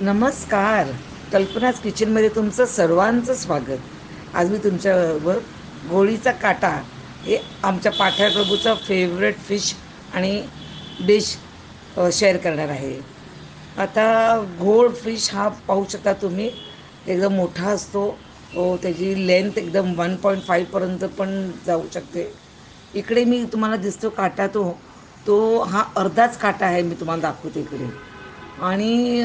नमस्कार. कल्पनाच किचनमध्ये तुमचं सर्वांचं स्वागत. आज मी तुमच्याबरोबर गोळीचा काटा हे आमच्या पाठाळ प्रभूचा फेवरेट फिश आणि डिश शेअर करणार आहे. आता घोड फिश हा पाहू शकता तुम्ही, एकदम मोठा असतो. त्याची लेंथ एकदम 1.5पर्यंत पण जाऊ शकते. इकडे मी तुम्हाला दिसतो काटा, तो हा अर्धाच काटा आहे. मी तुम्हाला दाखवते इकडे. आणि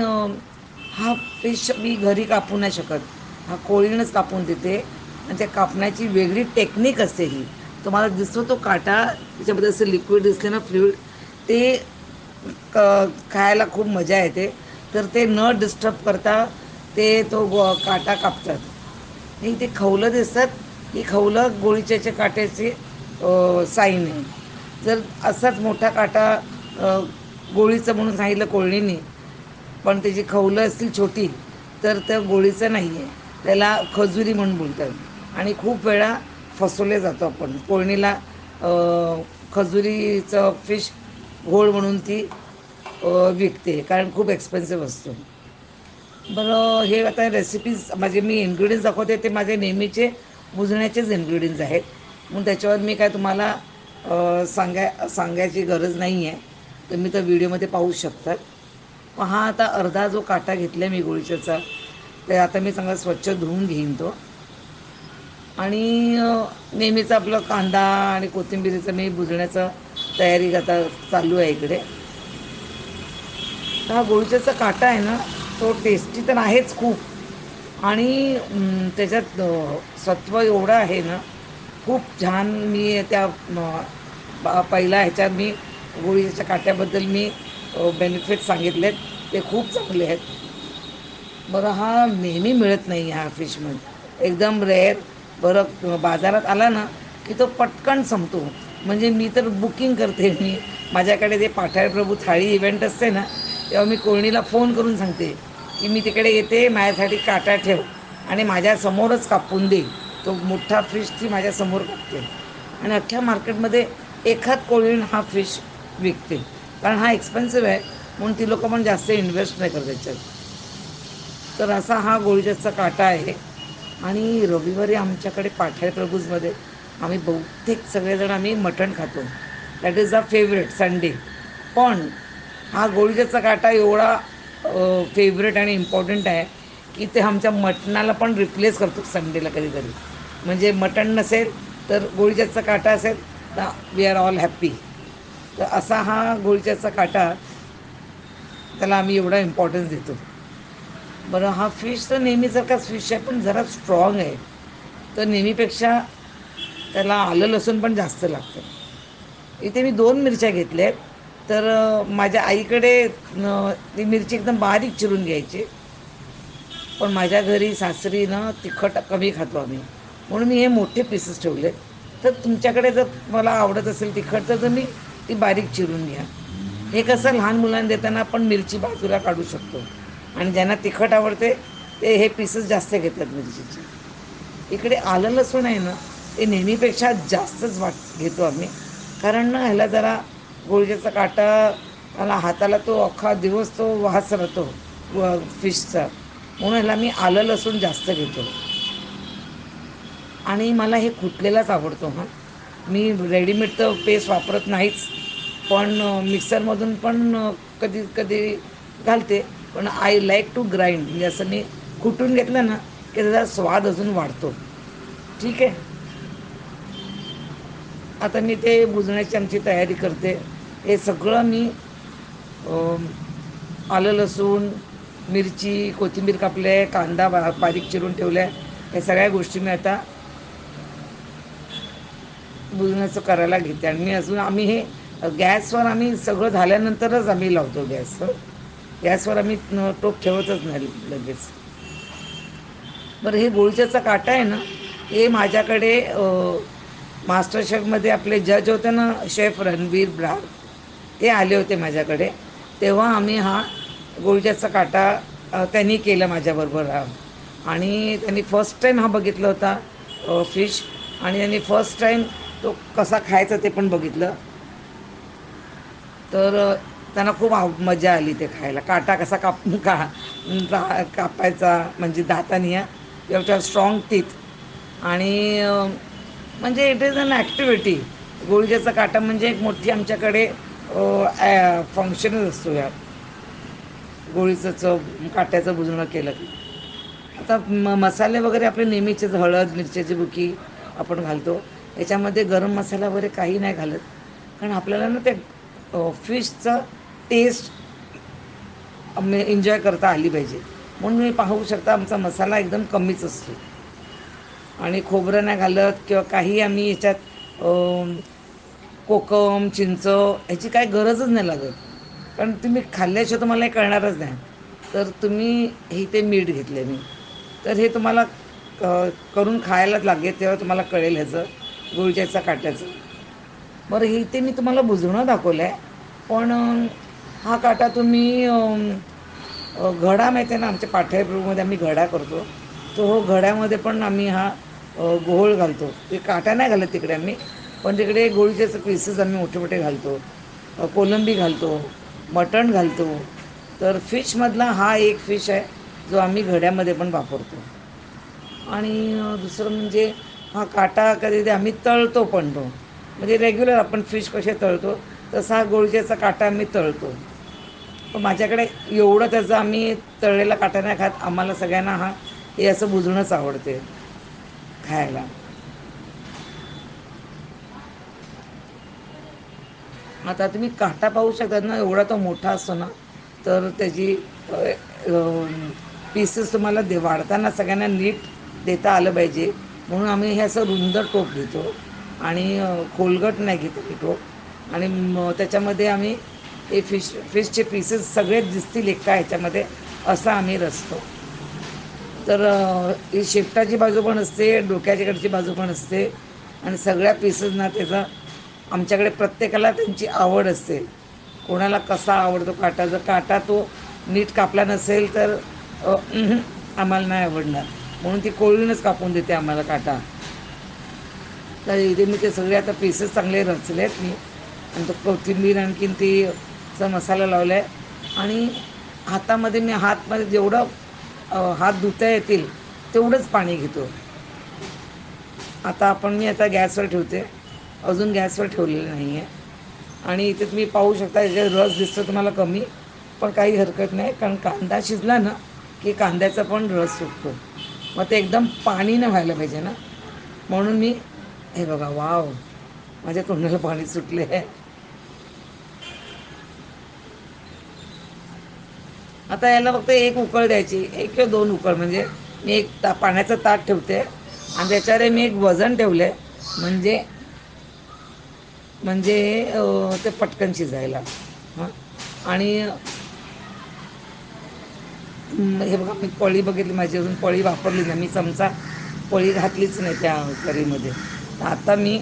हा फिश मी घरी कापू नाही शकत. हा कोळीनच कापून देते आणि त्या कापण्याची वेगळी टेक्निक असते. ही तुम्हाला दिसतो तो काटा, त्याच्यामध्ये असं लिक्विड दिसते ना, फ्लुइड, ते क खायला खूप मजा येते. तर ते न डिस्टर्ब करता ते काटा कापतात. आणि ते खवलं दिसतात, ही खवलं गोळीच्या काट्याची साईन आहे. जर असाच मोठा काटा गोळीचं म्हणून सांगितलं कोळणीने, पण त्याची खवलं असतील छोटी, तर त्या गोळीचं नाही आहे. त्याला खजुरी म्हणून बोलतात. आणि खूप वेळा फसवले जातो आपण कोळणीला. खजुरीचं फिश घोळ म्हणून ती विकते, कारण खूप एक्सपेन्सिव्ह असतो. बरं, हे आता रेसिपीज माझे मी इन्ग्रेडियंट्स दाखवते, ते माझे नेहमीचे बुजण्याचेच इन्ग्रेडियंट्स आहेत. म्हणून त्याच्यावर मी काय तुम्हाला सांगायची गरज नाही आहे. तुम्ही तर व्हिडिओमध्ये पाहू शकतात. हा आता अर्धा जो काटा घेतला मी गोळीच्याचा, ते आता मी चांगला स्वच्छ धुवून घेईन तो. आणि नेहमीचं आपलं कांदा आणि कोथिंबिरीचं मी बुजण्याचं तयारी आता चालू आहे इकडे. हा गोळीच्याचा काटा आहे ना, तो टेस्टी तर आहेच खूप. आणि त्याच्यात सत्व एवढं आहे ना, खूप छान. मी त्या पहिल्या ह्याच्यात मी गोळीच्या काट्याबद्दल मी बेनिफिट सांगितलेत, ते खूप चांगले आहेत. बरं, हा नेहमी मिळत नाही हा फिशमध्ये, एकदम रेअर. बरं, बाजारात आला ना की तो पटकन संपतो. म्हणजे मी तर बुकिंग करते. माझ्याकडे ते पाठाळ प्रभू थाळी इव्हेंट असते ना, तेव्हा मी कोळणीला फोन करून सांगते की मी तिकडे येते, माझ्यासाठी काटा ठेव आणि माझ्यासमोरच कापून दे. तो मोठा फिश ती माझ्यासमोर कापते. आणि अख्ख्या मार्केटमध्ये एखाद कोळीण हा फिश विकते, कारण हा एक्सपेन्सिव्ह आहे. म्हणून ती लोकं पण जास्त इन्व्हेस्ट नाही करत त्याच्यात. तर असा हा गोळीच्याचा काटा आहे. आणि रविवारी आमच्याकडे पाठाळ प्रभूजमध्ये आम्ही बहुतेक सगळेजण आम्ही मटण खातो. That is a favourite Sunday. पण हा गोळीच्याचा काटा एवढा फेवरेट आणि इम्पॉर्टंट आहे की ते आमच्या मटणाला पण रिप्लेस करतो संडेला कधीतरी. म्हणजे मटण नसेल तर गोळीच्याचा काटा असेल तर वी आर ऑल हॅप्पी. तर असा हा गोळीच्याचा काटा, त्याला आम्ही एवढा इम्पॉर्टन्स देतो. बरं, हा फिश तर नेहमीसारखाच फिश आहे, पण जरा स्ट्रॉंग आहे. तर नेहमीपेक्षा त्याला आलं लसूण पण जास्त लागतं. इथे मी 2 मिरच्या घेतल्या आहेत. तर माझ्या आईकडे ती मिरची एकदम बारीक चिरून घ्यायची. पण माझ्या घरी सासरी ना तिखट कमी खातो आम्ही, म्हणून मी हे मोठे पीसेस ठेवले. तर तुमच्याकडे जर मला आवडत असेल तिखट, तर तुम्ही ती बारीक चिरून घ्या. हे कसं लहान मुलांना देताना आपण मिरची बाजूला काढू शकतो. आणि ज्यांना तिखट आवडते ते हे पीसेस जास्त घेतात मिरचीचे. इकडे आलं लसूण आहे ना, ते नेहमीपेक्षा जास्तच घेतो आम्ही. कारण ना ह्याला जरा गोळीच्याचा काटा, मला हाताला तो अख्खा दिवस तो वास राहतो फिशचा. म्हणून ह्याला मी आलं लसूण जास्त घेतो. आणि मला हे कुटलेलाच आवडतो. हां, मी रेडीमेड तर पेस्ट वापरत नाहीच. पण मिक्सरमधून पण कधी कधी घालते. पण आय लाईक टू ग्राइंड. म्हणजे असं मी कुटून घेतलं ना की त्याचा स्वाद अजून वाढतो. ठीक आहे. आता मी ते बुजण्याची आमची तयारी करते. हे सगळं मी आलं लसूण, मिरची, कोथिंबीर कापले, कांदा बारीक चिरून ठेवला आहे. या सगळ्या गोष्टी मी आता बुजण्याचं करायला घेते. आणि मी अजून आम्ही हे गॅसवर आम्ही सगळं झाल्यानंतरच आम्ही लावतो गॅसवर. गॅसवर आम्ही टोप ठेवतच नाही लगेच. बरं, हे गोळच्याचा काटा आहे ना, हे माझ्याकडे मास्टर शेफमध्ये आपले जज होते ना, शेफ रणवीर ब्रार, ते आले होते माझ्याकडे. तेव्हा आम्ही हा गोळच्याचा काटा त्यांनी केलं माझ्याबरोबर. आणि त्यांनी फर्स्ट टाईम हा बघितला होता फिश. आणि त्यांनी फर्स्ट टाईम तो कसा खायचा ते पण बघितलं. तर त्यांना खूप मजा आली ते खायला. काटा कसा कापायचा म्हणजे दातानी, एवढ्या स्ट्रॉंग टीथ. आणि म्हणजे इट इज अन ॲक्टिव्हिटी. गोळीच्याचा काटा म्हणजे एक मोठी आमच्याकडे फंक्शनच असतो या गोळीचं काट्याचं बुजणं केलं की. आता मसाले वगैरे आपले नेहमीचेच, हळद मिरच्याची बुकी आपण घालतो. याच्यामध्ये गरम मसाला वगैरे काही नाही घालत, कारण आपल्याला ना ते फिशचं टेस्ट एन्जॉय करता आली पाहिजे. म्हणून मी पाहू शकता आमचा मसाला एकदम कमीच असतो. आणि खोबरं नाही घालत किंवा काही आम्ही याच्यात कोकम चिंच ह्याची काय गरजच नाही लागत, कारण तुम्ही खाल्ल्याशिवाय तुम्हाला हे कळणारच नाही. तर तुम्ही इथे मीठ घेतले मी, तर हे तुम्हाला करून खायलाच लागेल, तेव्हा तुम्हाला कळेल ह्याचं गुळच्याचा काट्याचं. बरं, हे इथे मी तुम्हाला बुजवणं दाखवलं आहे. पण हा काटा तुम्ही घडा माहिती आहे ना, आमच्या पाठ्यप्रभूमध्ये आम्ही घडा करतो. तो हो घड्यामध्ये पण आम्ही हा घोळ घालतो. ते काटा नाही घालत तिकडे आम्ही, पण तिकडे गोळीच्याचं पीसेस आम्ही मोठे मोठे घालतो. कोलंबी घालतो, मटण घालतो. तर फिशमधला हा एक फिश आहे जो आम्ही घड्यामध्ये पण वापरतो. आणि दुसरं म्हणजे हा काटा कधी आम्ही तळतो पण तो, म्हणजे रेग्युलर आपण फिश कसे तळतो तसा हा गोळच्याचा काटा आम्ही तळतो. पण माझ्याकडे एवढं त्याचं आम्ही तळलेला काटा नाही खात. आम्हाला सगळ्यांना हे असं बुजणंच आवडते खायला. आता तुम्ही काटा पाहू शकतात ना, एवढा तो मोठा असतो ना, तर त्याची पीसेस तुम्हाला वाढताना सगळ्यांना नीट देता आलं पाहिजे. म्हणून आम्ही हे असं रुंद टोप घेतो आणि खोलगट नाही घेतो की टोप. आणि त्याच्यामध्ये आम्ही हे फिशचे पीसेस सगळे दिसतील एका ह्याच्यामध्ये, असा आम्ही रचतो. तर ही शेपटाची बाजू पण असते, डोक्याच्याकडची बाजू पण असते. आणि सगळ्या पीसेसना त्याचा आमच्याकडे प्रत्येकाला त्यांची आवड असते. कोणाला कसा आवडतो काटा, जर काटा तो नीट कापला नसेल तर आम्हाला नाही आवडणार, म्हणून ती कोळीनच कापून देते आम्हाला काटा. तर इथे मी ते सगळे आता पीसेस चांगले रचले आहेत मी, आणि तो कोथिंबीर आणखीन चा मसाला लावला आहे. आणि हातामध्ये मी हातमध्ये जेवढं हात धुता येतील तेवढंच पाणी घेतो. मी आता गॅसवर ठेवते, अजून गॅसवर ठेवलेलं नाही आहे. आणि इथे तुम्ही पाहू शकता याच्यात रस दिसतो तुम्हाला कमी, पण काही हरकत नाही, कारण कांदा शिजला ना की कांद्याचा पण रस सुटतो. मग ते एकदम पाणी नाही व्हायला पाहिजे ना, म्हणून मी हे बघा, वाव, माझ्या तोंडाला पाणी सुटले आहे. आता याला फक्त एक उकळ द्यायची, एक किंवा दोन उकळ. म्हणजे मी एक पाण्याचं ताट ठेवते आणि त्याच्यावर मी एक वजन ठेवलं आहे, म्हणजे ते पटकन शिजायला. हां. आणि हे बघा, मी पळी बघितली, माझी अजून पळी वापरली नाही, मी चमचा पळी घातलीच नाही त्या करीमध्ये. तर आता मी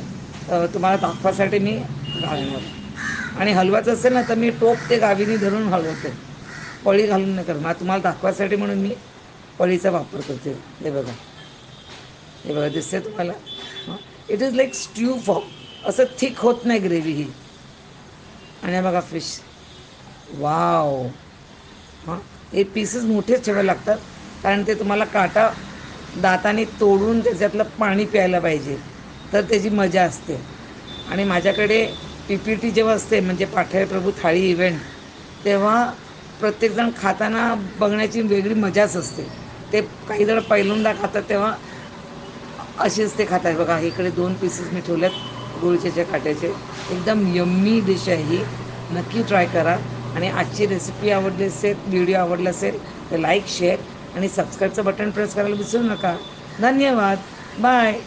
तुम्हाला दाखवासाठी मी घालणार. आणि हलवायचं असेल ना तर मी टोप ते गावीने धरून हलवते, पळी घालून नाही करत. मग तुम्हाला दाखवायसाठी म्हणून मी पळीचा वापर करते. हे बघा, हे बघा, दिसते तुम्हाला. It is like stew form, असं थिक होत नाही ग्रेव्ही ही. आणि बघा फिश, वाव. हां, हे पीसेस मोठेच ठेवायला लागतात, कारण ते तुम्हाला काटा दाताने तोडून त्याच्यातलं पाणी प्यायला पाहिजे, तर त्याची मजा असते. आणि माझ्याकडे PPT जेव्हा असते, म्हणजे पाठ्य प्रभू थाळी इव्हेंट, तेव्हा प्रत्येकजण खाताना बघण्याची वेगळी मजाच असते. ते काही जण पहिल्यांदा खातात तेव्हा असेच ते खातात. बघा, इकडे 2 पीसेस मी ठेवल्यात गुळचेच्या काट्याचे. एकदम यम्मी डिश आहे ही, नक्की ट्राय करा. आणि आजची रेसिपी आवडली असेल, व्हिडिओ आवडला असेल तर लाईक, शेअर आणि सबस्क्राईबचं बटन प्रेस करायला विसरू नका. धन्यवाद. बाय.